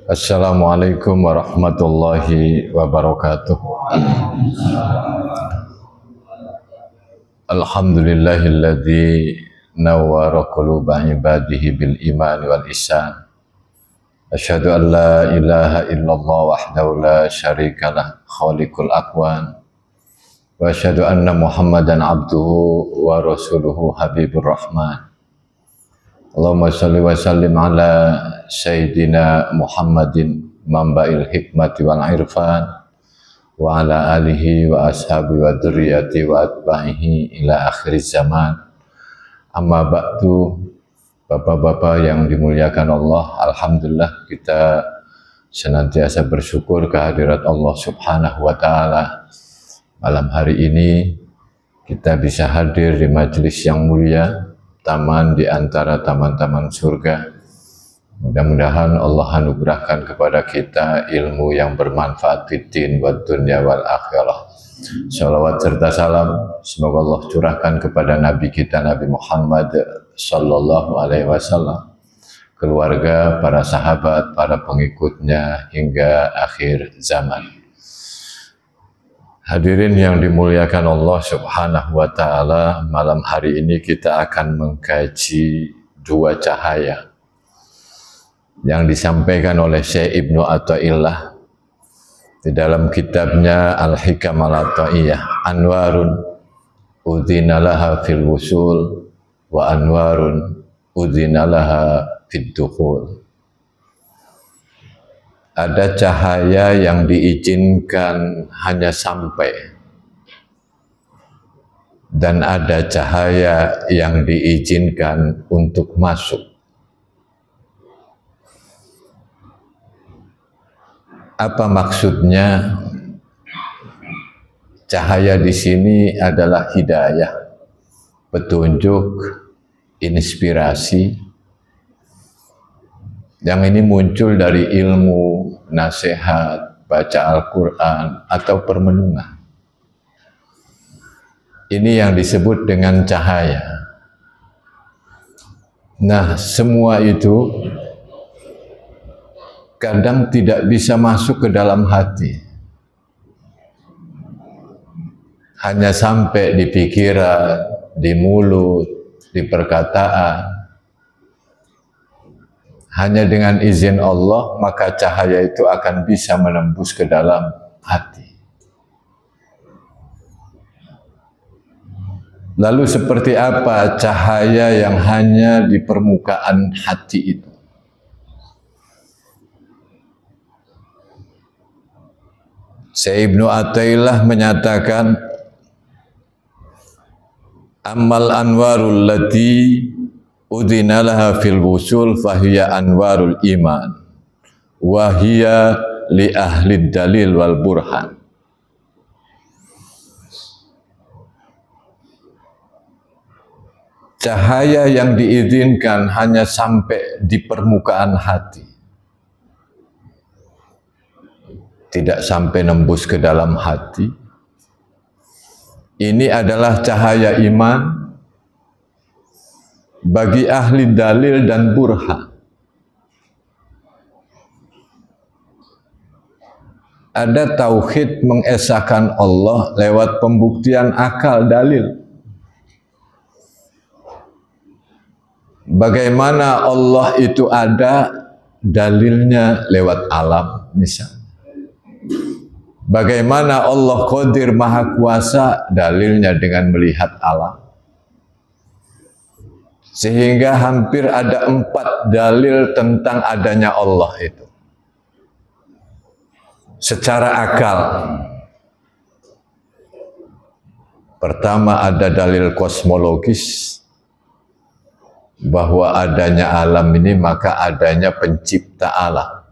Assalamualaikum warahmatullahi wabarakatuh. Alhamdulillahilladzi nawwara quluba ibadihi bil iman wal ihsan. Asyhadu an la ilaha illallah wahdahu la syarikalah khaliqul akwan. Wa asyhadu anna Muhammadan abduhu wa rasuluhu habibur rahman. Allahumma shalli wa sallim ala Sayyidina Muhammadin mamba'il hikmati wal irfan wa ala alihi wa ashabi wa dzurriyyati wa atba'ihi ila akhir zaman. Amma ba'du, Bapak-bapak yang dimuliakan Allah, alhamdulillah kita senantiasa bersyukur kehadirat Allah Subhanahu wa taala. Malam hari ini kita bisa hadir di majelis yang mulia, taman di antara taman-taman surga. Mudah-mudahan Allah anugerahkan kepada kita ilmu yang bermanfaat di din wa dunya wal akhirah. Salawat serta salam semoga Allah curahkan kepada Nabi kita Nabi Muhammad sallallahu alaihi wasallam, keluarga, para sahabat, para pengikutnya hingga akhir zaman. Hadirin yang dimuliakan Allah Subhanahu wa taala, malam hari ini kita akan mengkaji dua cahaya yang disampaikan oleh Syekh Ibnu Athaillah di dalam kitabnya Al-Hikam Al-Athaiyah. Anwarun udzina laha fil wusul wa anwarun udzina laha fid dukhul. Ada cahaya yang diizinkan hanya sampai, dan ada cahaya yang diizinkan untuk masuk. Apa maksudnya? Cahaya di sini adalah hidayah, petunjuk, inspirasi. Yang ini muncul dari ilmu, nasihat, baca Al-Quran, atau permenungan. Ini yang disebut dengan cahaya. Nah, semua itu kadang tidak bisa masuk ke dalam hati. Hanya sampai di pikiran, di mulut, di perkataan. Hanya dengan izin Allah, maka cahaya itu akan bisa menembus ke dalam hati. Lalu seperti apa cahaya yang hanya di permukaan hati itu? Syekh Ibnu Athaillah menyatakan, ammal anwarul lati udhina laha fil wusul fahiya anwarul iman wa hiya li ahli dalil wal burhan. Cahaya yang diizinkan hanya sampai di permukaan hati, tidak sampai nembus ke dalam hati. Ini adalah cahaya iman bagi ahli dalil dan burhan. Ada tauhid mengesahkan Allah lewat pembuktian akal dalil. Bagaimana Allah itu ada, dalilnya lewat alam misalnya. Bagaimana Allah Qadir Maha Kuasa, dalilnya dengan melihat alam. Sehingga hampir ada 4 dalil tentang adanya Allah itu. Secara akal. Pertama ada dalil kosmologis, bahwa adanya alam ini maka adanya pencipta alam.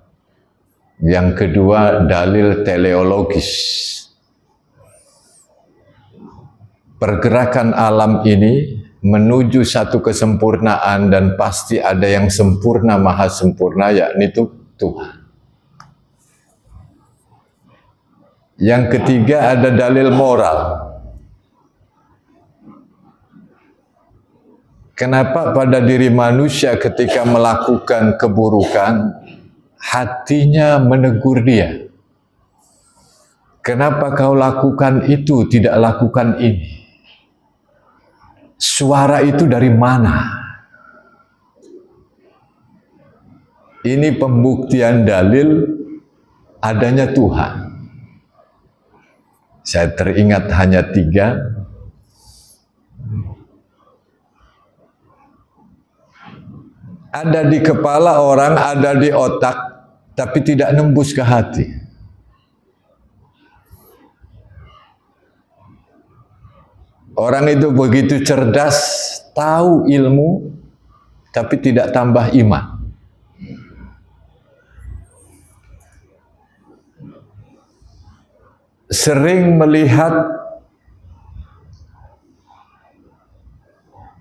Yang kedua dalil teleologis. Pergerakan alam ini menuju satu kesempurnaan dan pasti ada yang sempurna, maha sempurna, yakni Tuhan. Yang ketiga ada dalil moral. Kenapa pada diri manusia ketika melakukan keburukan hatinya menegur dia. Kenapa kau lakukan itu, tidak lakukan ini? Suara itu dari mana? Ini pembuktian dalil adanya Tuhan. Saya teringat hanya 3. Ada di kepala orang, ada di otak, tapi tidak nembus ke hati. Orang itu begitu cerdas, tahu ilmu, tapi tidak tambah iman. Sering melihat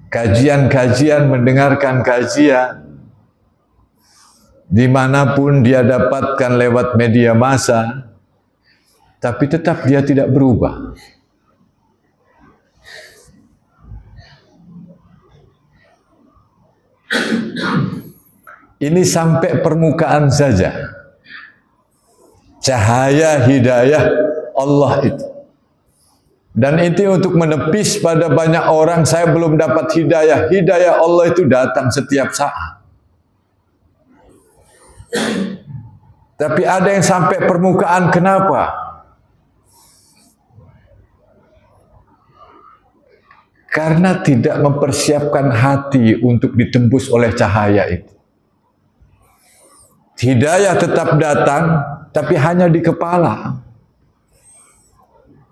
kajian-kajian, mendengarkan kajian, dimanapun dia dapatkan lewat media massa, tapi tetap dia tidak berubah. Ini sampai permukaan saja. Cahaya hidayah Allah itu. Dan itu untuk menepis pada banyak orang, saya belum dapat hidayah. Hidayah Allah itu datang setiap saat. Tapi ada yang sampai permukaan, kenapa? Karena tidak mempersiapkan hati untuk ditembus oleh cahaya itu. Hidayah tetap datang, tapi hanya di kepala.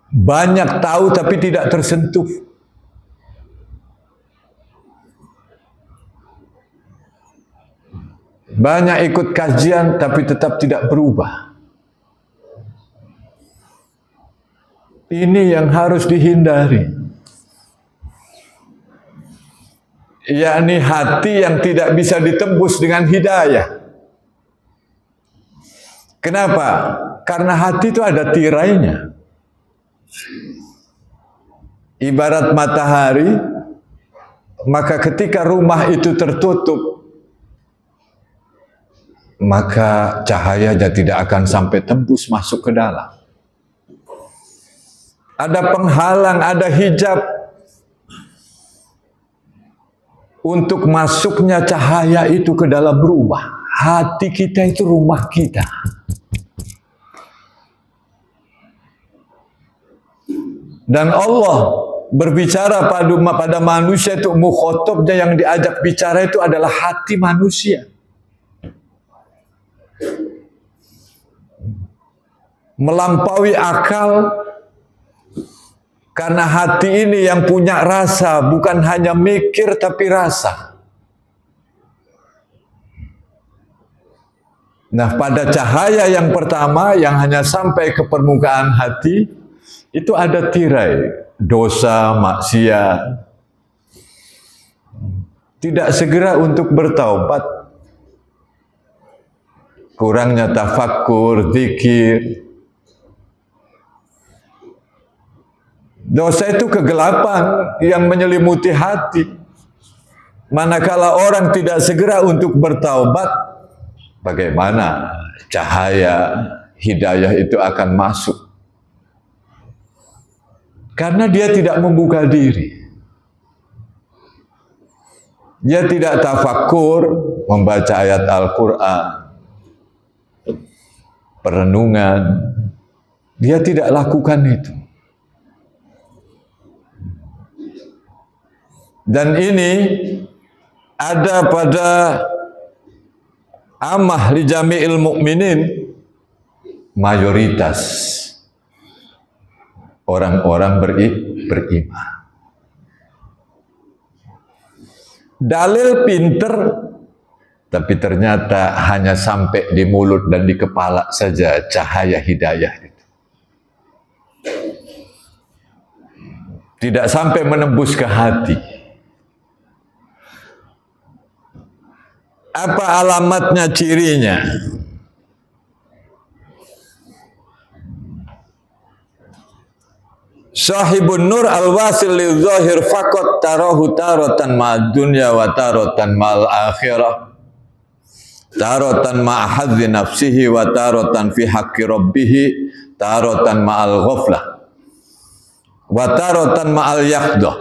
Banyak tahu tapi tidak tersentuh. Banyak ikut kajian tapi tetap tidak berubah. Ini yang harus dihindari. Yakni hati yang tidak bisa ditembus dengan hidayah. Kenapa? Karena hati itu ada tirainya. Ibarat matahari, maka ketika rumah itu tertutup, maka cahayanya tidak akan sampai tembus masuk ke dalam. Ada penghalang, ada hijab untuk masuknya cahaya itu ke dalam rumah. Hati kita itu rumah kita. Dan Allah berbicara pada manusia itu, mukhatabnya yang diajak bicara itu adalah hati manusia. Melampaui akal, karena hati ini yang punya rasa, bukan hanya mikir tapi rasa. Nah, pada cahaya yang pertama yang hanya sampai ke permukaan hati, itu ada tirai, dosa, maksiat. Tidak segera untuk bertaubat. Kurangnya tafakkur, zikir. Dosa itu kegelapan yang menyelimuti hati. Manakala orang tidak segera untuk bertaubat, bagaimana cahaya hidayah itu akan masuk? Karena dia tidak membuka diri. Dia tidak tafakkur, membaca ayat Al-Quran, perenungan. Dia tidak lakukan itu. Dan ini ada pada Amah li Jami'il Mu'minin, mayoritas orang-orang beriman. Dalil pinter, tapi ternyata hanya sampai di mulut dan di kepala saja cahaya hidayah itu. Tidak sampai menembus ke hati. Apa alamatnya, cirinya? Sahibun nur al-wasil lidh-dhahir faqat tarahu taratan ma'ad dunya wa taratan ma'al akhirah. taratan ma'a hadzi nafsihi wa taratan fi haqqi rabbih, taratan ma'al ghaflah wa taratan ma'al yaqdah.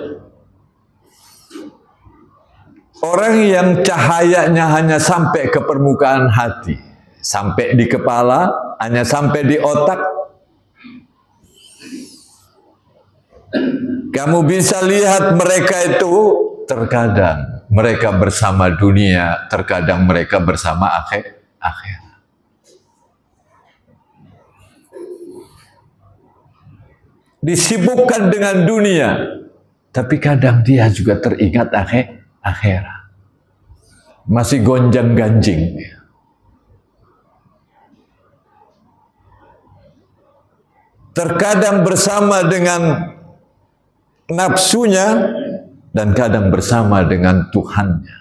Orang yang cahayanya hanya sampai ke permukaan hati, sampai di kepala, hanya sampai di otak, kamu bisa lihat mereka itu terkadang mereka bersama dunia, terkadang mereka bersama akhirat. Disibukkan dengan dunia, tapi kadang dia juga teringat akhirat. Masih gonjang-ganjing. Terkadang bersama dengan nafsunya, dan kadang bersama dengan Tuhannya.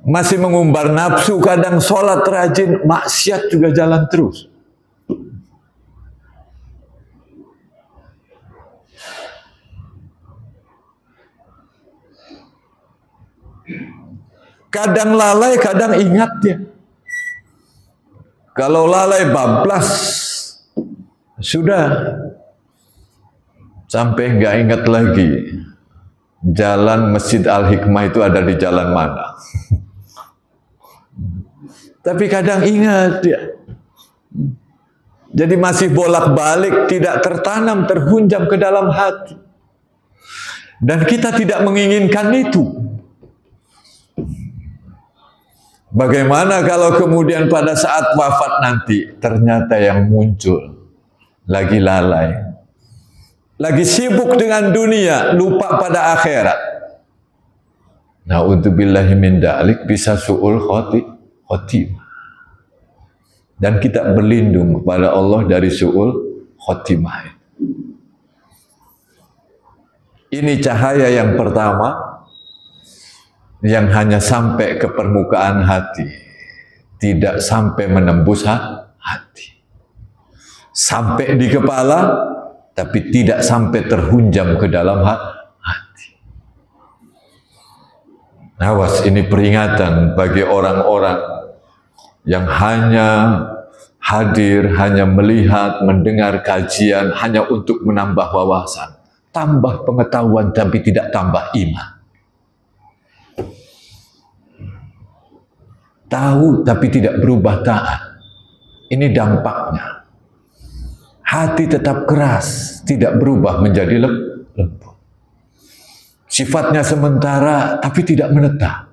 Masih mengumbar nafsu, kadang sholat rajin, maksiat juga jalan terus. Kadang lalai, kadang ingat dia. Kalau lalai bablas, sudah sampai nggak ingat lagi jalan Masjid Al-Hikmah itu ada di jalan mana. Tapi kadang ingat dia. Jadi masih bolak-balik, tidak tertanam, terhunjam ke dalam hati. Dan kita tidak menginginkan itu. Bagaimana kalau kemudian pada saat wafat nanti ternyata yang muncul lagi lalai, lagi sibuk dengan dunia, lupa pada akhirat. Na'udzubillahi min dzalik, bisa su'ul khotimah. Dan kita berlindung kepada Allah dari su'ul khotimah. Ini cahaya yang pertama, yang hanya sampai ke permukaan hati, tidak sampai menembus hati. Sampai di kepala, tapi tidak sampai terhunjam ke dalam hati. Awas, ini peringatan bagi orang-orang yang hanya hadir, hanya melihat, mendengar kajian, hanya untuk menambah wawasan, tambah pengetahuan, tapi tidak tambah iman. Tahu, tapi tidak berubah taat. Ini dampaknya. Hati tetap keras, tidak berubah menjadi lembut. Sifatnya sementara, tapi tidak menetap.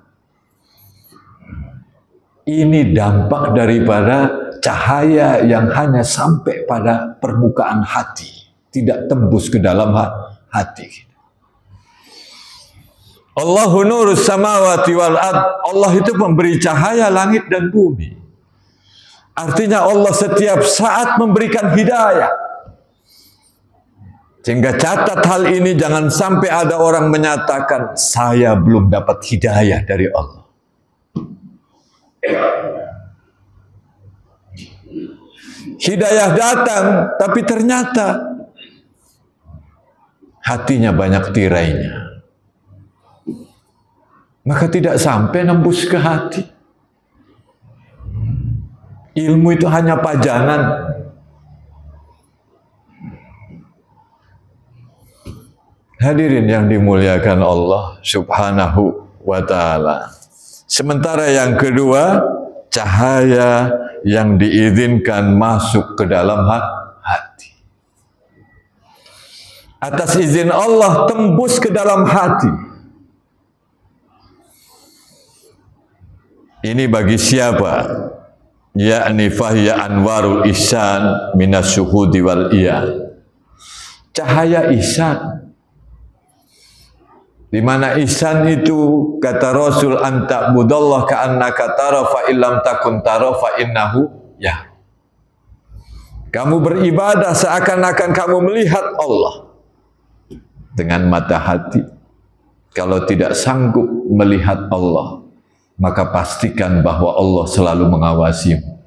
Ini dampak daripada cahaya yang hanya sampai pada permukaan hati, tidak tembus ke dalam hati. Allahu nurus samawati wal ard. Allah itu memberi cahaya langit dan bumi. Artinya Allah setiap saat memberikan hidayah. Sehingga catat hal ini, jangan sampai ada orang menyatakan saya belum dapat hidayah dari Allah. Hidayah datang, tapi ternyata hatinya banyak tirainya. Maka tidak sampai nembus ke hati. Ilmu itu hanya pajangan. Hadirin yang dimuliakan Allah Subhanahu wa ta'ala. Sementara yang kedua, cahaya yang diizinkan masuk ke dalam hati. Atas izin Allah tembus ke dalam hati. Ini bagi siapa? Yakni fahiya anwarul ihsan minas syuhudi wal iyan. Cahaya ihsan. Di mana ihsan itu, kata Rasul, anta budallah ka'annaka tara fa illam takun tara fa innahu ya. Kamu beribadah seakan-akan kamu melihat Allah dengan mata hati. Kalau tidak sanggup melihat Allah, maka pastikan bahwa Allah selalu mengawasimu.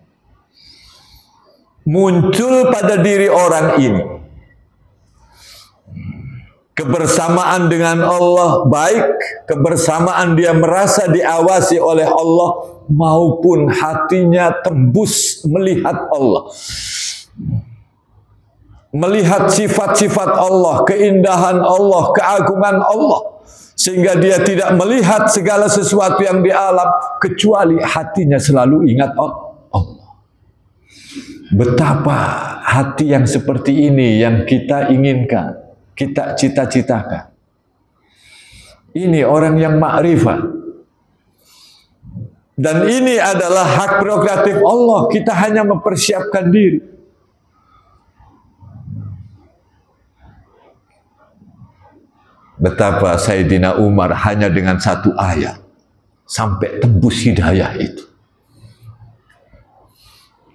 Muncul pada diri orang ini kebersamaan dengan Allah baik, kebersamaan dia merasa diawasi oleh Allah, maupun hatinya tembus melihat Allah, melihat sifat-sifat Allah, keindahan Allah, keagungan Allah, sehingga dia tidak melihat segala sesuatu yang di alam kecuali hatinya selalu ingat Allah. Betapa hati yang seperti ini yang kita inginkan, kita cita-citakan. Ini orang yang ma'rifah. Dan ini adalah hak prerogatif Allah. Kita hanya mempersiapkan diri. Betapa Sayyidina Umar hanya dengan satu ayat sampai tembus hidayah itu.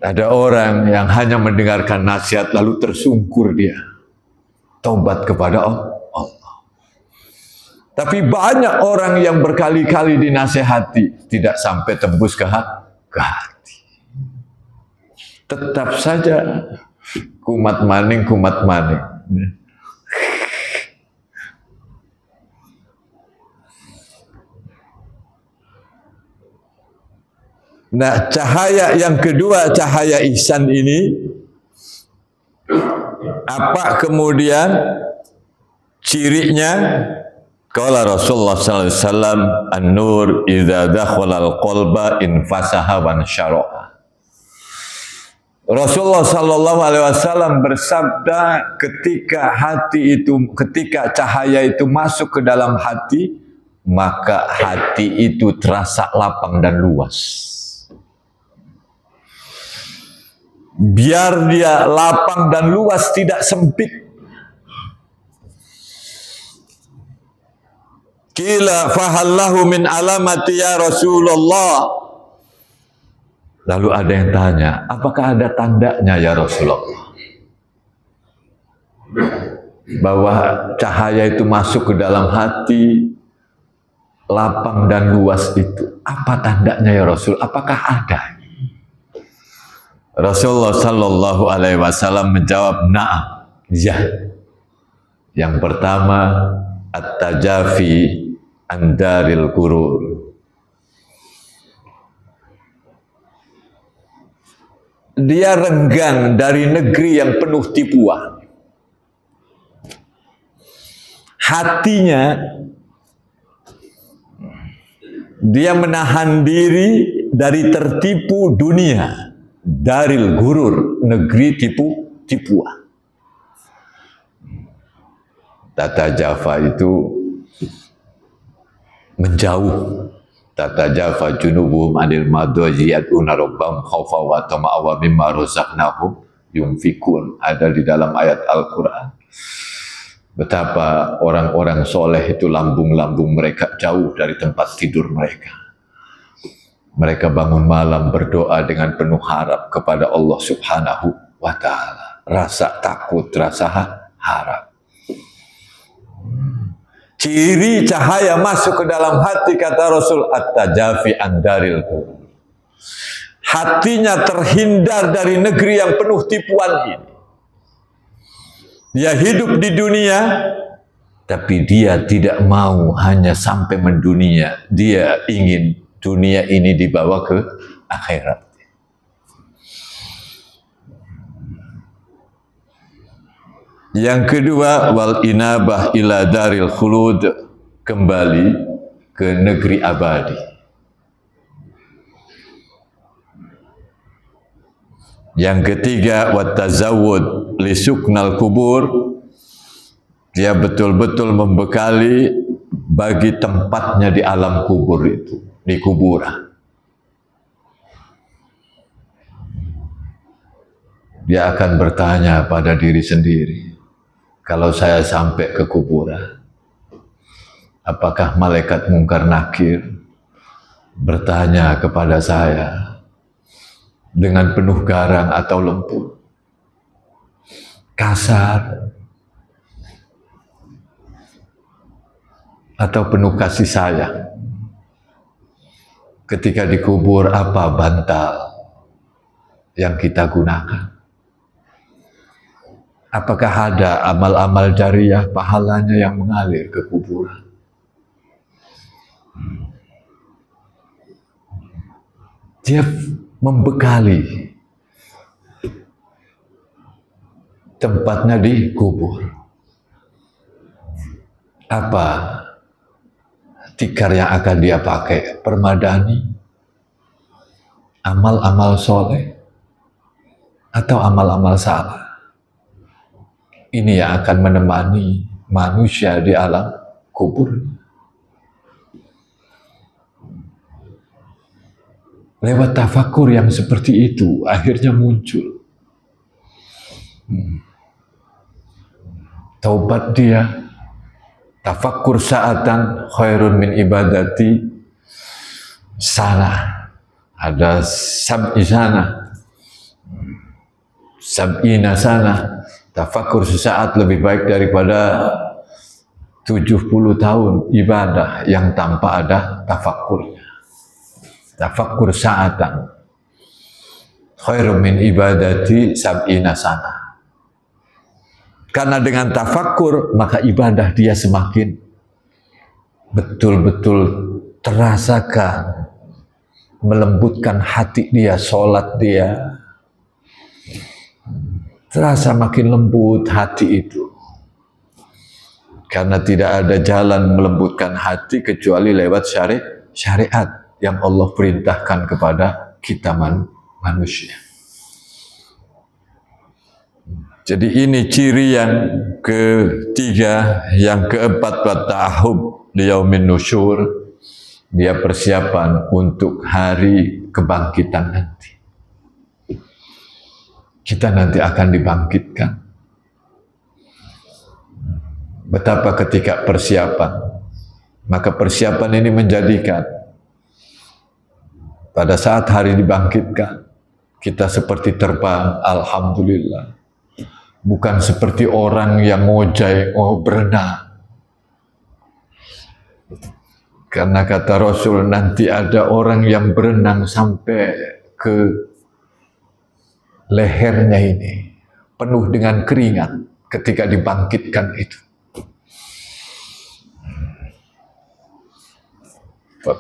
Ada orang yang hanya mendengarkan nasihat lalu tersungkur dia taubat kepada Allah. Tapi banyak orang yang berkali-kali dinasihati tidak sampai tembus ke hati. Tetap saja kumat maning. Nah, cahaya yang kedua, cahaya ihsan ini, apa kemudian cirinya? Qala Rasulullah sallallahu alaihi wasallam, an-nur idza dakhala al-qalba infasaha wa nasharaha. Rasulullah sallallahu alaihi wasallam bersabda, ketika cahaya itu masuk ke dalam hati, maka hati itu terasa lapang dan luas. Biar dia lapang dan luas, tidak sempit. Qila fahallahu min alamati ya Rasulullah. Lalu ada yang tanya, apakah ada tandanya ya Rasulullah? Bahwa cahaya itu masuk ke dalam hati, lapang dan luas itu. Apa tandanya ya Rasul? Apakah ada? Rasulullah sallallahu alaihi wasallam menjawab, na'am, ya. Yang pertama, at-tajafi andaril qurur. Dia renggang dari negeri yang penuh tipuan. Hatinya, dia menahan diri dari tertipu dunia. Daril gurur, negeri tipuan. Tata Jafa itu menjauh. Tata Jafa junubuhum anil madwaji yad'una rabbahum khaufa wa tama'a wa mimma razaqnahum yunfikun. Ada di dalam ayat Al-Quran. Betapa orang-orang soleh itu lambung-lambung mereka jauh dari tempat tidur mereka. Mereka bangun malam berdoa dengan penuh harap kepada Allah Subhanahu wa ta'ala. Rasa takut, rasa harap. Ciri cahaya masuk ke dalam hati, kata Rasul, at-tajafi andaril qurur. Hatinya terhindar dari negeri yang penuh tipuan ini. Dia hidup di dunia, tapi dia tidak mau hanya sampai mendunia. Dia ingin dunia ini dibawa ke akhirat. Yang kedua, wal inabah ila daril khulud, kembali ke negeri abadi. Yang ketiga, wat tazawwud li suknal kubur, dia betul-betul membekali bagi tempatnya di alam kubur itu, di kuburan. Dia akan bertanya pada diri sendiri, kalau saya sampai ke kuburan, apakah malaikat mungkar nakir bertanya kepada saya dengan penuh garang atau lembut, kasar, atau penuh kasih sayang? Ketika dikubur, apa bantal yang kita gunakan? Apakah ada amal-amal jariah pahalanya yang mengalir ke kuburan? Dia membekali tempatnya di kubur. Apa tikar yang akan dia pakai? Permadani, amal-amal soleh, atau amal-amal salah? Ini yang akan menemani manusia di alam kubur. Lewat tafakur yang seperti itu, akhirnya muncul taubat dia. Tafakur sa'atan khairun min ibadati sana. Ada sab'i sana, sab'ina sana. Tafakur sesaat lebih baik daripada 70 tahun ibadah yang tanpa ada tafakurnya. Tafakur sa'atan khairun min ibadati sab'ina sana. Karena dengan tafakur maka ibadah dia semakin betul-betul terasakan, melembutkan hati dia, sholat dia terasa makin lembut hati itu. Karena tidak ada jalan melembutkan hati kecuali lewat syariat yang Allah perintahkan kepada kita manusia. Jadi ini ciri yang ketiga. Yang keempat, ta'ahub liyaumin nusyur. Dia persiapan untuk hari kebangkitan nanti. Kita nanti akan dibangkitkan. Betapa ketika persiapan, maka persiapan ini menjadikan pada saat hari dibangkitkan, kita seperti terbang, alhamdulillah. Bukan seperti orang yang ngojay, berenang. Karena kata Rasul, nanti ada orang yang berenang sampai ke lehernya ini penuh dengan keringat ketika dibangkitkan itu.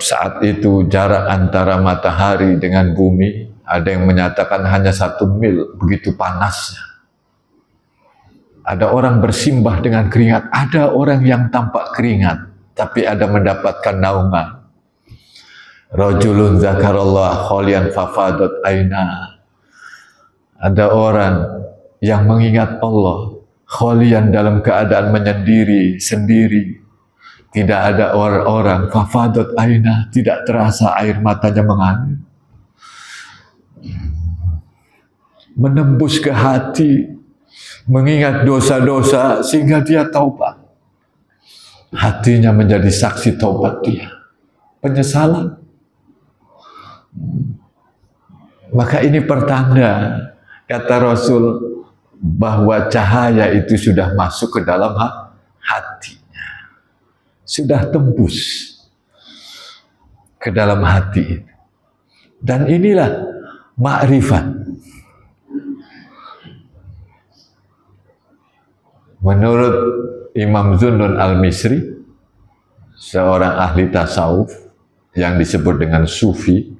Saat itu jarak antara matahari dengan bumi ada yang menyatakan hanya 1 mil, begitu panasnya. Ada orang bersimbah dengan keringat, ada orang yang tampak keringat tapi ada mendapatkan naungan. Rajulun zakarallah khalian fafadat aina. Ada orang yang mengingat Allah khalian dalam keadaan menyendiri, sendiri. Tidak ada orang-orang, fafadat aina, tidak terasa air matanya mengalir. Menembus ke hati, mengingat dosa-dosa sehingga dia taubat. Hatinya menjadi saksi taubat dia. Penyesalan. Maka ini pertanda, kata Rasul, bahwa cahaya itu sudah masuk ke dalam hatinya. Sudah tembus ke dalam hati. Dan inilah ma'rifat. Menurut Imam Zunnun al-Misri, seorang ahli tasawuf yang disebut dengan sufi,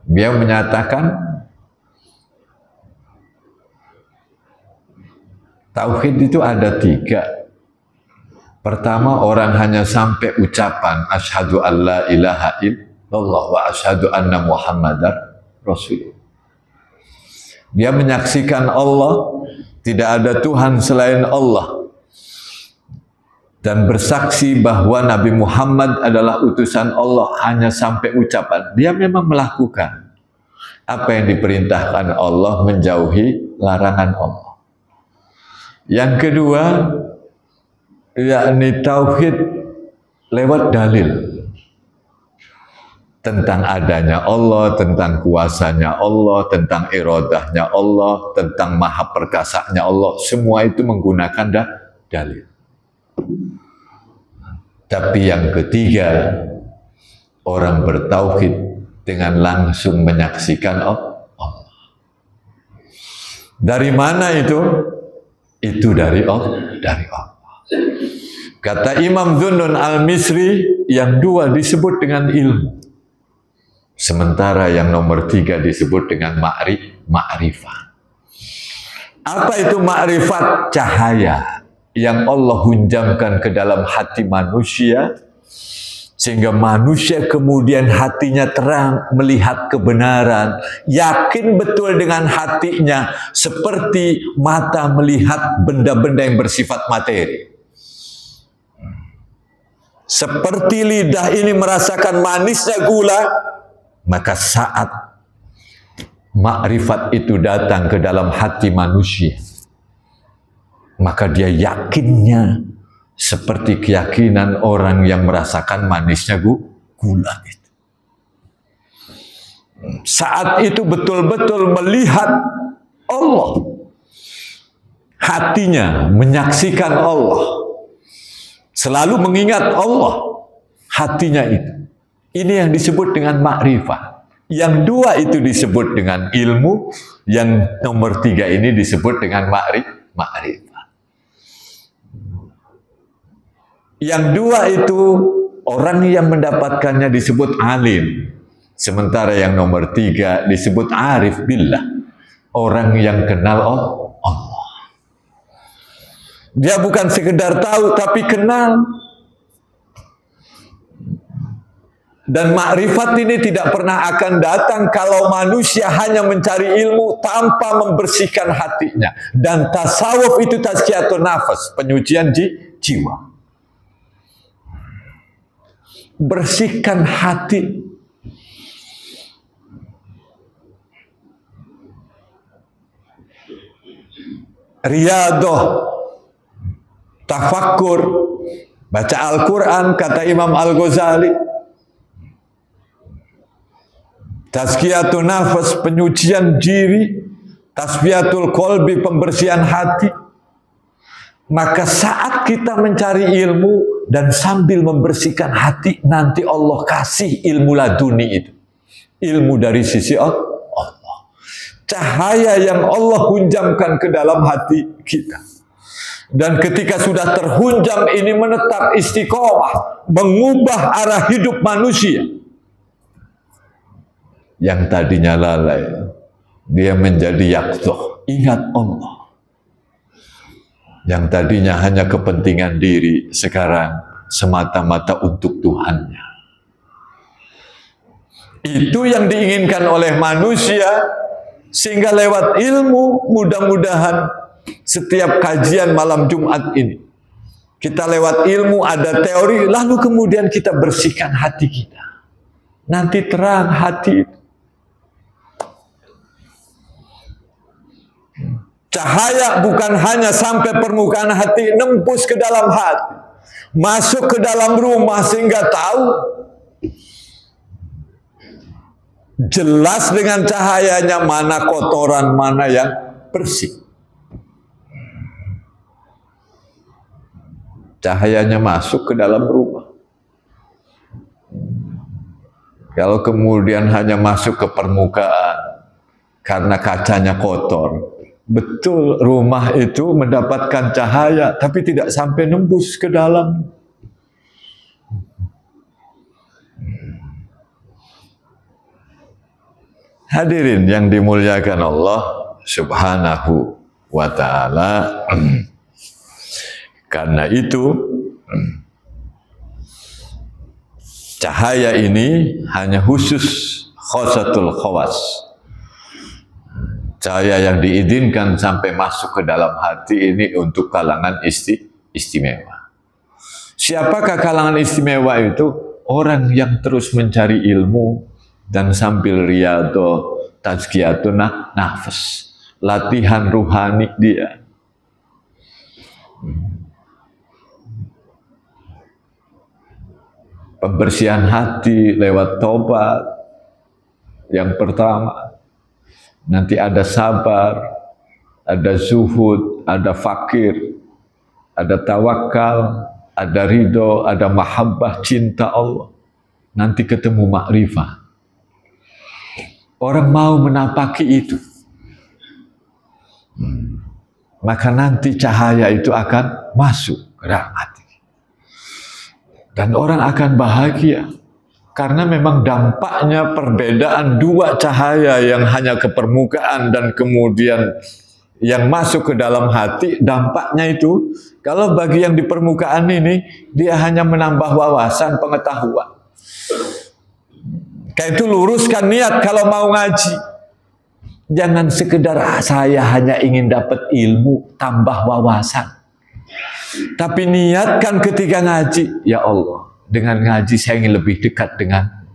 dia menyatakan tauhid itu ada 3. Pertama, orang hanya sampai ucapan asyhadu alla ilaha illallah wa asyhadu anna muhammadar rasulullah. Dia menyaksikan Allah, tidak ada Tuhan selain Allah, dan bersaksi bahwa Nabi Muhammad adalah utusan Allah hanya sampai ucapan. Dia memang melakukan apa yang diperintahkan Allah, menjauhi larangan Allah. Yang kedua, yakni tauhid lewat dalil tentang adanya Allah, tentang kuasanya Allah, tentang iradahnya Allah, tentang maha perkasanya Allah. Semua itu menggunakan dalil. Tapi yang ketiga, orang bertauhid dengan langsung menyaksikan Allah. Dari mana itu? Itu dari Allah. Dari Allah. Kata Imam Dhunnun al-Misri, yang dua disebut dengan ilmu. Sementara yang nomor tiga disebut dengan ma'rifat. Apa itu ma'rifat? Cahaya yang Allah hunjamkan ke dalam hati manusia, sehingga manusia kemudian hatinya terang melihat kebenaran, yakin betul dengan hatinya, seperti mata melihat benda-benda yang bersifat materi. Seperti lidah ini merasakan manisnya gula, maka saat makrifat itu datang ke dalam hati manusia, maka dia yakinnya seperti keyakinan orang yang merasakan manisnya gula itu. Saat itu betul-betul melihat Allah, hatinya menyaksikan Allah, selalu mengingat Allah, hatinya itu. Ini yang disebut dengan makrifat. Yang dua itu disebut dengan ilmu, yang nomor tiga ini disebut dengan makrifat. Yang dua itu orang yang mendapatkannya disebut alim. Sementara yang nomor tiga disebut arif billah. Orang yang kenal Allah. Dia bukan sekedar tahu, tapi kenal. Dan makrifat ini tidak pernah akan datang kalau manusia hanya mencari ilmu tanpa membersihkan hatinya. Dan tasawuf itu tazkiyatun nafas, penyucian jiwa. Bersihkan hati. Riyadah, tafakkur, baca Al-Quran, kata Imam Al-Ghazali. Tazkiyatun nafas, penyucian diri. Tasfiyatul qalbi, pembersihan hati. Maka saat kita mencari ilmu dan sambil membersihkan hati, nanti Allah kasih ilmu laduni itu. Ilmu dari sisi Allah. Cahaya yang Allah hunjamkan ke dalam hati kita. Dan ketika sudah terhunjam ini menetap istiqomah, mengubah arah hidup manusia. Yang tadinya lalai, dia menjadi yaqdhah, ingat Allah. Yang tadinya hanya kepentingan diri, sekarang semata-mata untuk Tuhannya. Itu yang diinginkan oleh manusia, sehingga lewat ilmu, mudah-mudahan setiap kajian malam Jumat ini, kita lewat ilmu, ada teori, lalu kemudian kita bersihkan hati kita. Nanti terang hati itu. Cahaya bukan hanya sampai permukaan hati, nembus ke dalam hati, masuk ke dalam rumah sehingga tahu jelas dengan cahayanya mana kotoran, mana yang bersih. Cahayanya masuk ke dalam rumah. Kalau kemudian hanya masuk ke permukaan karena kacanya kotor, betul rumah itu mendapatkan cahaya, tapi tidak sampai nembus ke dalam. Hadirin yang dimuliakan Allah Subhanahu wa ta'ala. Karena itu, cahaya ini hanya khusus khosatul khawas. Cahaya yang diizinkan sampai masuk ke dalam hati ini untuk kalangan istimewa. Siapakah kalangan istimewa itu? Orang yang terus mencari ilmu dan sambil riyadhah, tazkiyatun nafas, latihan ruhani dia. Pembersihan hati lewat tobat yang pertama. Nanti ada sabar, ada zuhud, ada fakir, ada tawakal, ada ridho, ada mahabbah, cinta Allah. Nanti ketemu makrifah. Orang mau menapaki itu. Maka nanti cahaya itu akan masuk ke dalam hati. Dan orang akan bahagia. Karena memang dampaknya perbedaan dua cahaya yang hanya ke permukaan dan kemudian yang masuk ke dalam hati, dampaknya itu, kalau bagi yang di permukaan ini, dia hanya menambah wawasan, pengetahuan. Kayak itu luruskan niat kalau mau ngaji. Jangan sekedar saya hanya ingin dapat ilmu, tambah wawasan. Tapi niatkan ketika ngaji, ya Allah, dengan ngaji saya ingin lebih dekat dengan.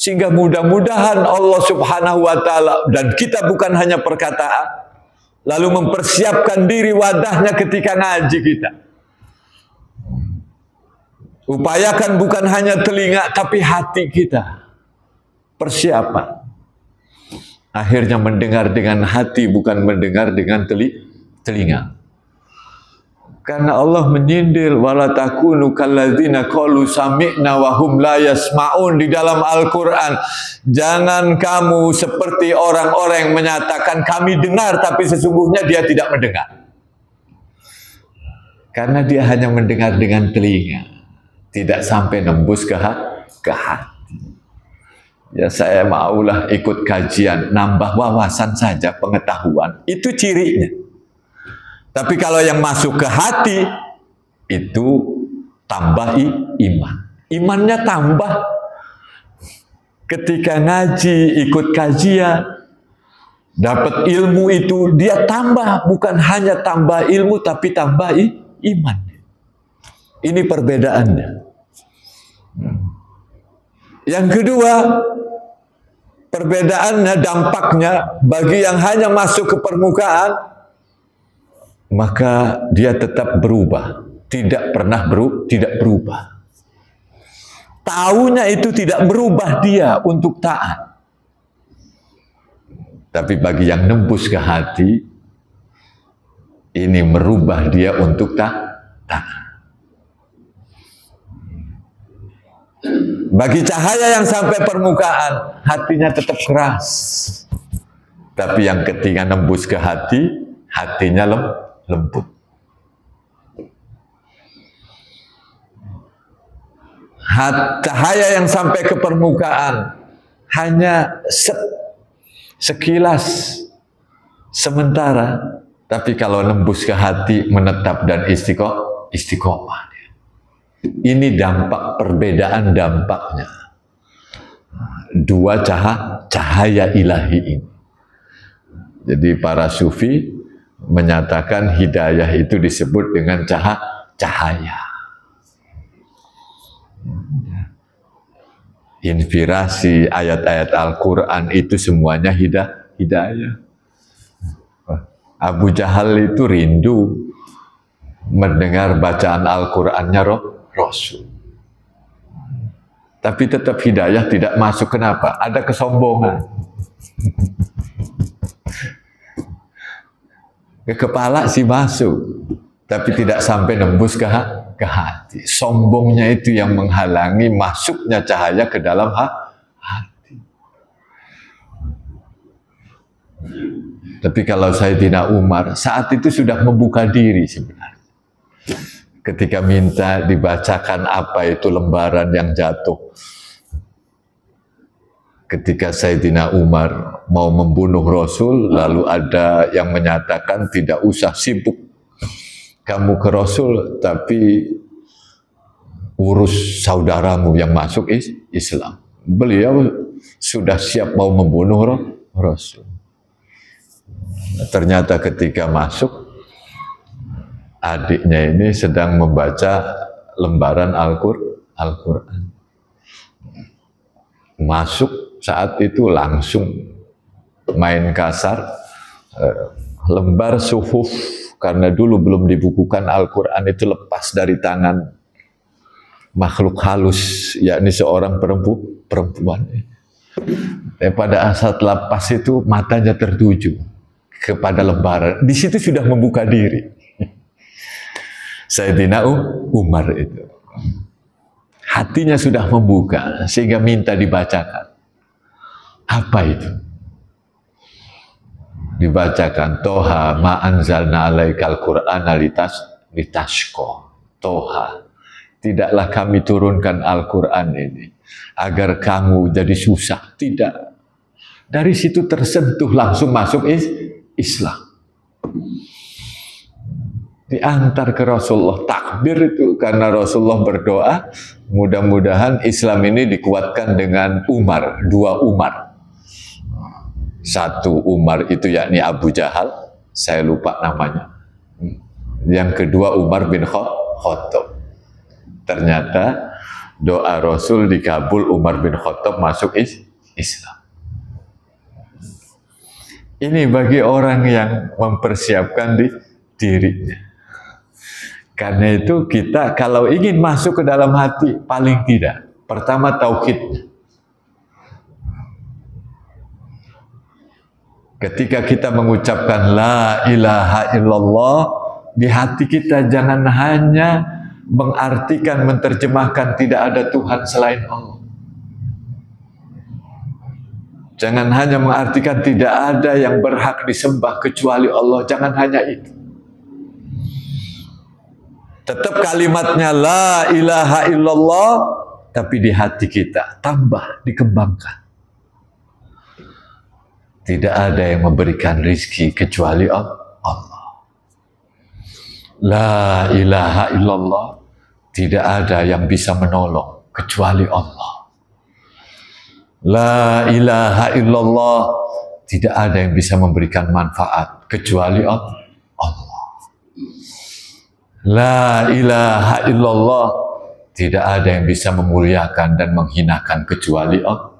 Sehingga mudah-mudahan Allah Subhanahu wa Ta'ala, dan kita bukan hanya perkataan, lalu mempersiapkan diri wadahnya ketika ngaji kita. Upayakan bukan hanya telinga, tapi hati kita. Persiapan. Akhirnya mendengar dengan hati, bukan mendengar dengan telinga. Karena Allah menyindir, wala takunu kalladzina qalu sami'na wa hum la yasma'un, di dalam Al-Qur'an. Jangan kamu seperti orang-orang yang menyatakan kami dengar tapi sesungguhnya dia tidak mendengar. Karena dia hanya mendengar dengan telinga, tidak sampai nembus ke hati. Ya saya maulah ikut kajian, nambah wawasan saja, pengetahuan. Itu cirinya. Tapi kalau yang masuk ke hati, itu tambah iman. Imannya tambah. Ketika ngaji, ikut kajian, dapat ilmu itu, dia tambah. Bukan hanya tambah ilmu, tapi tambah iman. Ini perbedaannya. Yang kedua, perbedaannya, dampaknya, bagi yang hanya masuk ke permukaan, maka dia tetap berubah, tidak pernah tidak berubah. Taunya itu tidak berubah dia untuk taat. Tapi bagi yang nembus ke hati, ini merubah dia untuk taat. Bagi cahaya yang sampai permukaan, hatinya tetap keras. Tapi yang ketika nembus ke hati, hatinya lembut. Cahaya yang sampai ke permukaan hanya sekilas, sementara, tapi kalau nembus ke hati, menetap dan istiqomah. Ini dampak, perbedaan dampaknya. Dua cahaya ilahi ini. Jadi para sufi menyatakan hidayah itu disebut dengan cahaya. Inspirasi ayat-ayat Al-Quran itu semuanya hidayah. Abu Jahal itu rindu mendengar bacaan Al-Qurannya Rasul. Tapi tetap hidayah tidak masuk. Kenapa? Ada kesombongan. Ke kepala sih masuk, tapi tidak sampai nembus ke hati. Sombongnya itu yang menghalangi masuknya cahaya ke dalam hati. Tapi kalau Sayyidina Umar saat itu sudah membuka diri sebenarnya. Ketika minta dibacakan apa itu lembaran yang jatuh. Ketika Sayyidina Umar mau membunuh Rasul, lalu ada yang menyatakan tidak usah sibuk kamu ke Rasul, tapi urus saudaramu yang masuk Islam. Beliau sudah siap mau membunuh Rasul. Ternyata ketika masuk, adiknya ini sedang membaca lembaran Al-Quran. Masuk saat itu langsung main kasar, lembar suhuf, karena dulu belum dibukukan Al-Quran itu lepas dari tangan makhluk halus, yakni seorang perempuan. Pada saat lepas itu matanya tertuju kepada lembaran. Di situ sudah membuka diri. Sayyidina Umar itu. Hatinya sudah membuka sehingga minta dibacakan. Apa itu? dibacakan Toha ma anzalna alaikal qur'ana litashqa. Toha, tidaklah kami turunkan Al-Quran ini agar kamu jadi susah. Tidak. Dari situ tersentuh langsung masuk Islam. Diantar ke Rasulullah, takbir itu karena Rasulullah berdoa mudah-mudahan Islam ini dikuatkan dengan Umar, 2 Umar. 1 Umar itu yakni Abu Jahal, saya lupa namanya. Yang kedua Umar bin Khattab. Ternyata doa Rasul dikabul, Umar bin Khattab masuk Islam. Ini bagi orang yang mempersiapkan dirinya. Karena itu kita kalau ingin masuk ke dalam hati, paling tidak, pertama tauhid. Ketika kita mengucapkan la ilaha illallah, di hati kita jangan hanya mengartikan, menerjemahkan tidak ada Tuhan selain Allah. Jangan hanya mengartikan tidak ada yang berhak disembah kecuali Allah. Jangan hanya itu. Tetap kalimatnya la ilaha illallah, tapi di hati kita tambah, dikembangkan. Tidak ada yang memberikan rizki kecuali Allah. La ilaha illallah, tidak ada yang bisa menolong kecuali Allah. La ilaha illallah, tidak ada yang bisa memberikan manfaat kecuali Allah. La ilaha illallah, tidak ada yang bisa memuliakan dan menghinakan kecuali Allah.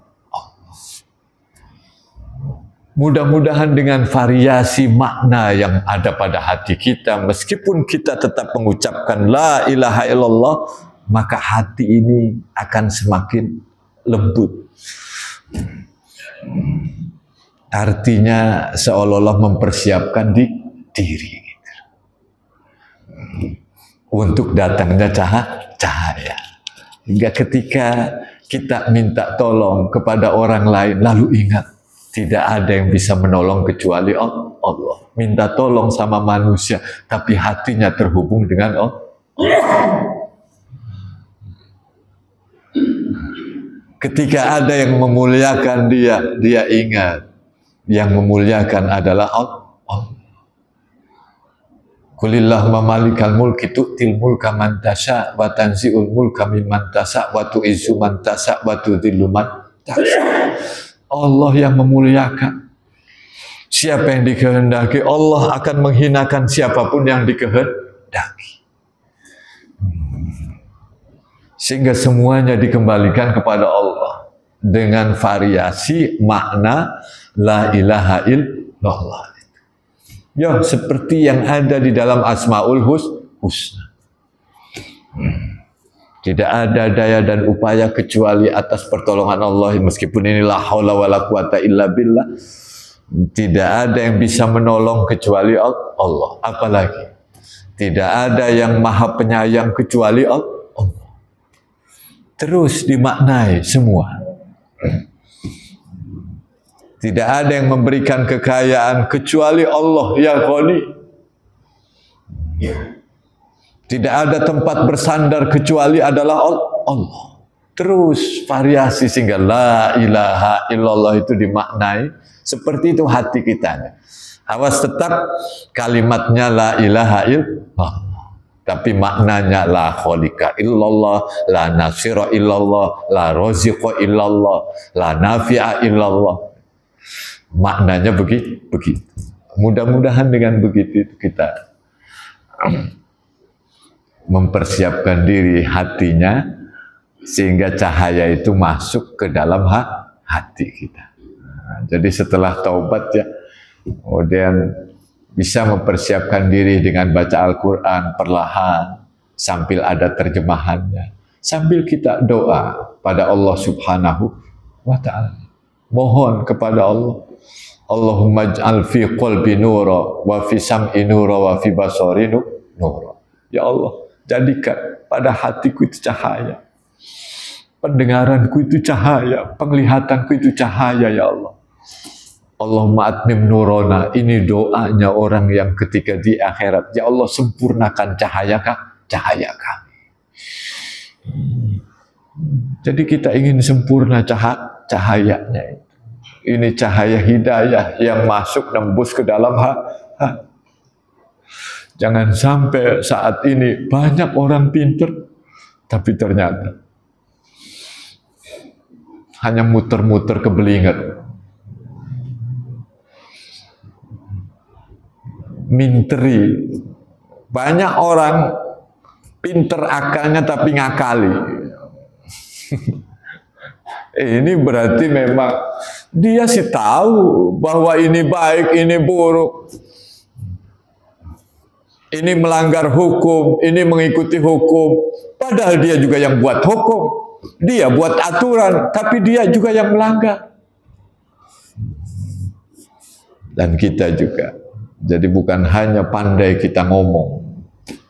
Mudah-mudahan dengan variasi makna yang ada pada hati kita, meskipun kita tetap mengucapkan la ilaha illallah, maka hati ini akan semakin lembut. Artinya seolah-olah mempersiapkan diri untuk datangnya cahaya. Hingga ketika kita minta tolong kepada orang lain, lalu ingat, tidak ada yang bisa menolong kecuali Allah. Minta tolong sama manusia, tapi hatinya terhubung dengan Allah. Ketika ada yang memuliakan dia ingat, yang memuliakan adalah Allah. Qulillahumma malikal mulki tu'til mulka man tasha wa tanzi'ul mulka mimman tasha wa tu'izzu man tasha wa tudhillu man tasha. Allah yang memuliakan. Siapa yang dikehendaki, Allah akan menghinakan siapapun yang dikehendaki. Sehingga semuanya dikembalikan kepada Allah dengan variasi makna la ilaha illallah. Ya, seperti yang ada di dalam Asmaul Husna. Tidak ada daya dan upaya kecuali atas pertolongan Allah. Meskipun ini la haula wala quwata illa billah. Tidak ada yang bisa menolong kecuali Allah. Apalagi tidak ada yang maha penyayang kecuali Allah. Terus dimaknai semua. Tidak ada yang memberikan kekayaan kecuali Allah ya Ghani. Tidak ada tempat bersandar kecuali adalah Allah. Terus variasi sehingga la ilaha illallah itu dimaknai seperti itu hati kita. Awas tetap kalimatnya la ilaha illallah. Tapi maknanya la khaliqa illallah, la nasira illallah, la raziqa illallah, la nafi'a illallah. Maknanya begitu. Mudah-mudahan dengan begitu kita mempersiapkan diri hatinya sehingga cahaya itu masuk ke dalam hati kita. Jadi setelah taubat ya, kemudian bisa mempersiapkan diri dengan baca Al-Quran perlahan sambil ada terjemahannya. Sambil kita doa pada Allah Subhanahu wa Ta'ala. Mohon kepada Allah. Allahumma ij'al fi qalbi nura wa fi sam'i nura wa fi basari nura. Ya Allah, jadikan pada hatiku itu cahaya. Pendengaranku itu cahaya, penglihatanku itu cahaya ya Allah. Allahumma atmim nurona. Ini doanya orang yang ketika di akhirat, ya Allah sempurnakan cahaya kami. Jadi kita ingin sempurna cahayanya. Ini cahaya hidayah yang masuk nembus ke dalam hati. Jangan sampai saat ini banyak orang pintar, tapi ternyata hanya muter-muter ke Belinget. Minteri. Banyak orang pinter akalnya tapi ngakali. Ini berarti memang dia sih tahu bahwa ini baik, ini buruk. Ini melanggar hukum, ini mengikuti hukum. Padahal dia juga yang buat hukum. Dia buat aturan, tapi dia juga yang melanggar. Dan kita juga. Jadi bukan hanya pandai kita ngomong,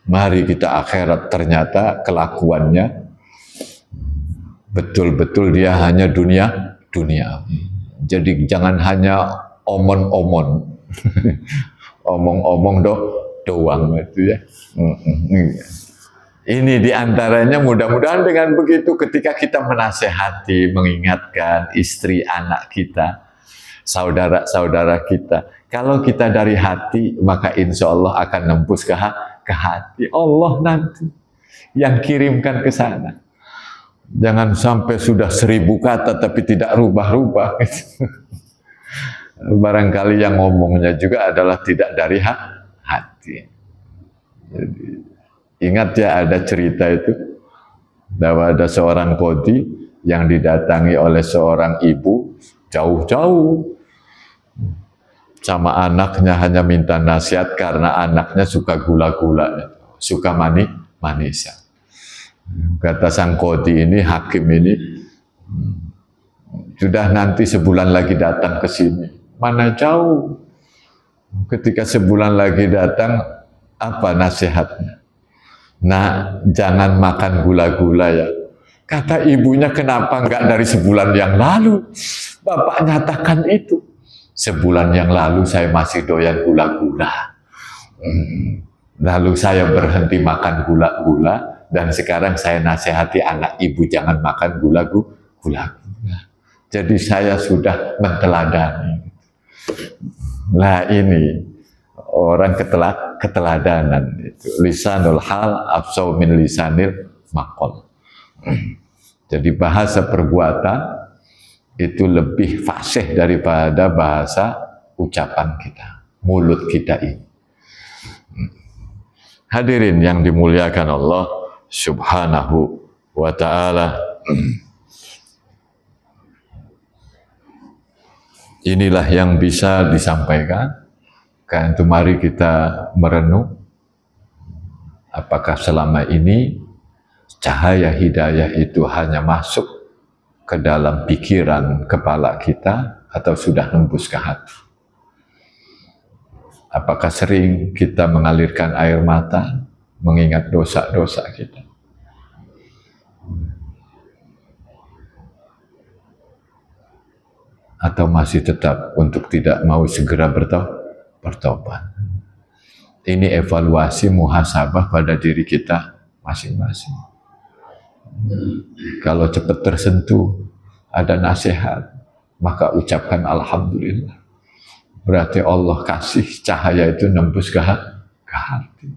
mari kita akhirat, ternyata kelakuannya betul-betul dia hanya dunia. Jadi jangan hanya omon-omon, omong-omong doang itu ya. Ini diantaranya mudah-mudahan dengan begitu ketika kita menasehati, mengingatkan istri, anak kita, saudara-saudara kita. Kalau kita dari hati, maka insya Allah akan nembus ke hati. Allah nanti yang kirimkan ke sana. Jangan sampai sudah 1000 kata tapi tidak rubah-rubah. Barangkali yang ngomongnya juga adalah tidak dari hati. Jadi, ingat ya ada cerita itu, bahwa ada seorang qadhi yang didatangi oleh seorang ibu jauh-jauh. Sama anaknya hanya minta nasihat karena anaknya suka gula-gula, suka manis. Kata sang qadhi ini, hakim ini, sudah nanti sebulan lagi datang ke sini. Mana jauh. Ketika sebulan lagi datang, apa nasihatnya? Nah, jangan makan gula-gula ya. Kata ibunya, kenapa enggak dari sebulan yang lalu? Bapak nyatakan itu. Sebulan yang lalu saya masih doyan gula-gula. Lalu saya berhenti makan gula-gula, dan sekarang saya nasihati anak ibu jangan makan gula-gula. Jadi saya sudah menteladani. Nah ini orang keteladanan itu. Lisanul hal afsau min lisanil maqal. Jadi bahasa perbuatan itu lebih fasih daripada bahasa ucapan kita, mulut kita ini. Hadirin yang dimuliakan Allah Subhanahu wa ta'ala. Inilah yang bisa disampaikan. Karena itu mari kita merenung apakah selama ini cahaya hidayah itu hanya masuk ke dalam pikiran kepala kita atau sudah nembus ke hati. Apakah sering kita mengalirkan air mata mengingat dosa-dosa kita? Atau masih tetap untuk tidak mau segera bertobat? Ini evaluasi muhasabah pada diri kita masing-masing. Kalau cepat tersentuh, ada nasihat, maka ucapkan Alhamdulillah. Berarti Allah kasih cahaya itu nembus ke hati.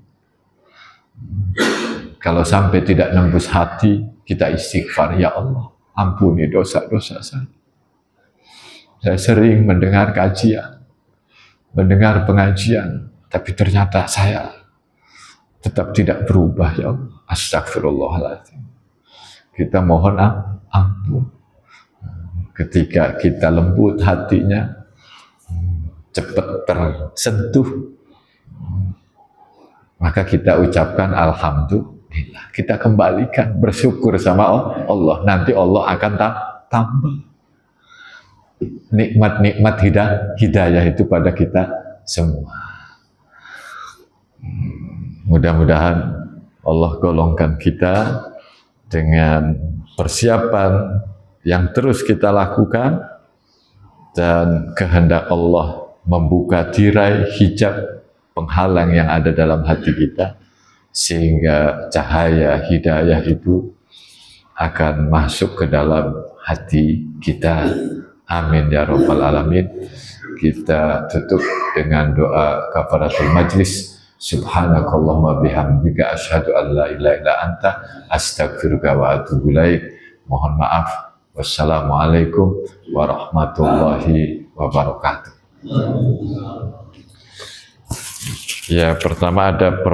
Kalau sampai tidak nembus hati, kita istighfar, ya Allah, ampuni dosa-dosa saya. Saya sering mendengar kajian, mendengar pengajian, tapi ternyata saya tetap tidak berubah, ya Allah. Astagfirullahaladzim. Kita mohon ampun. Ketika kita lembut hatinya, cepat tersentuh, maka kita ucapkan Alhamdulillah. Kita kembalikan, bersyukur sama Allah. Nanti Allah akan tambah nikmat-nikmat hidayah itu pada kita semua. Mudah-mudahan Allah golongkan kita dengan persiapan yang terus kita lakukan dan kehendak Allah membuka tirai hijab penghalang yang ada dalam hati kita, sehingga cahaya hidayah itu akan masuk ke dalam hati kita. Amin ya rabbal alamin. Kita tutup dengan doa kafaratul majlis. Subhanakallahumma bihamdika asyhadu an la ilaha illa anta astaghfiruka wa atubu ilaik. Mohon maaf. Wassalamualaikum warahmatullahi wabarakatuh. Ya, pertama ada